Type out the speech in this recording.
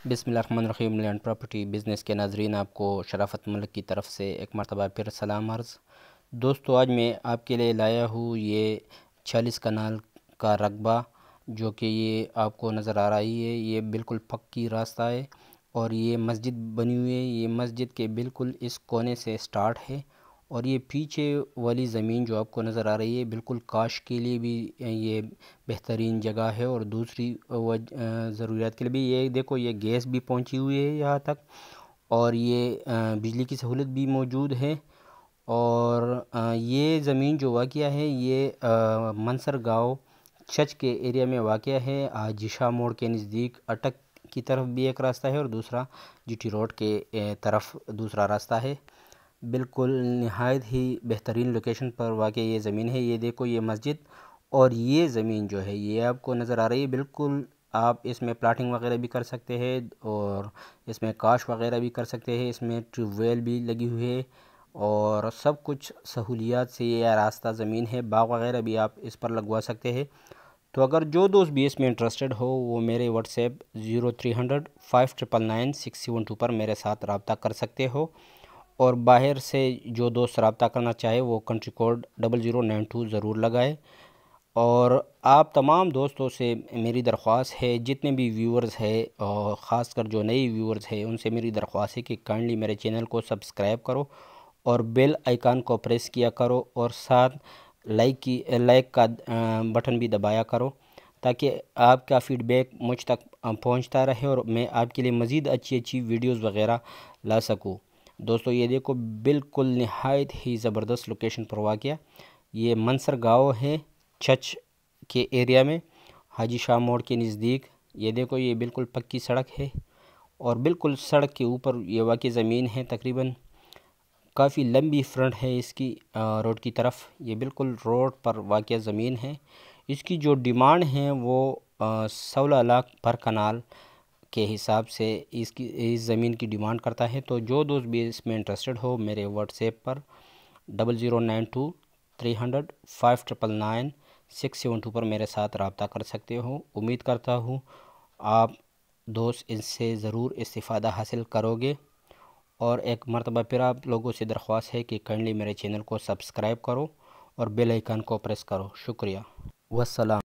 बिस्मिल्लाहिर्रहमानिर्रहीम। Land property business के नाज़रीन, आपको शराफत मलिक की तरफ से एक मरतबा फिर सलाम अर्ज़। दोस्तों, आज मैं आपके लिए लाया हूँ ये 40 कनाल का रकबा, जो कि ये आपको नज़र आ रही है। ये बिल्कुल पक्की रास्ता है और ये मस्जिद बनी हुई है। ये मस्जिद के बिल्कुल इस कोने से स्टार्ट है और ये पीछे वाली ज़मीन जो आपको नज़र आ रही है बिल्कुल काश के लिए भी ये बेहतरीन जगह है, और दूसरी ज़रूरियात के लिए भी। ये देखो, ये गैस भी पहुंची हुई है यहाँ तक, और ये बिजली की सहूलत भी मौजूद है। और ये ज़मीन जो वाक़या है ये मनसर गाँव छच के एरिया में वाक़या है। जिशा मोड़ के नज़दीक अटक की तरफ भी एक रास्ता है और दूसरा जीटी रोड के तरफ दूसरा रास्ता है। बिल्कुल नहायत ही बेहतरीन लोकेशन पर वाक़ई ये ज़मीन है। ये देखो, ये मस्जिद और ये ज़मीन जो है ये आपको नज़र आ रही है। बिल्कुल आप इसमें प्लाटिंग वगैरह भी कर सकते हैं और इसमें काश वगैरह भी कर सकते हैं। इसमें ट्यूबवेल भी लगी हुई है और सब कुछ सहूलियात से ये रास्ता ज़मीन है। बाग वगैरह भी आप इस पर लगवा सकते हैं। तो अगर जो दोस्त भी इसमें इंटरेस्टेड हो वो मेरे व्हाट्सएप 0300 599 672 पर मेरे साथ रब्ता कर सकते हो। और बाहर से जो दोस्त रब्ता करना चाहे वो कंट्री कोड 0092 ज़रूर लगाए। और आप तमाम दोस्तों से मेरी दरख्वास्त है, जितने भी व्यूअर्स है और ख़ासकर जो नए व्यूअर्स है, उनसे मेरी दरख्वास्त है कि काइंडली मेरे चैनल को सब्सक्राइब करो और बेल आइकन को प्रेस किया करो और साथ लाइक का बटन भी दबाया करो, ताकि आपका फ़ीडबैक मुझ तक पहुंचता रहे और मैं आपके लिए मज़ीद अच्छी वीडियोस वगैरह ला सकूं। दोस्तों, ये देखो, बिल्कुल नहायत ही ज़बरदस्त लोकेशन पर वाक़या ये मनसर गाँव है छच के एरिया में, हाजी शाह मोड़ के नज़दीक। ये देखो, ये बिल्कुल पक्की सड़क है और बिल्कुल सड़क के ऊपर ये वाक़ई ज़मीन है। तकरीबन काफ़ी लंबी फ्रंट है इसकी रोड की तरफ। ये बिल्कुल रोड पर वाक़ई ज़मीन है। इसकी जो डिमांड है वो 16 लाख पर कनाल के हिसाब से इस ज़मीन की डिमांड करता है। तो जो दोस्त भी इसमें इंटरेस्टेड हो मेरे व्हाट्सएप पर 0092 300 599 672 पर मेरे साथ रब्ता कर सकते हो। उम्मीद करता हूँ आप दोस्त इससे ज़रूर इस्तिफ़ादा हासिल करोगे। और एक मरतबा फिर आप लोगों से दरख्वास्त है कि काइंडली मेरे चैनल को सब्सक्राइब करो और बेल आइकन को प्रेस करो। शुक्रिया, वस्सलाम।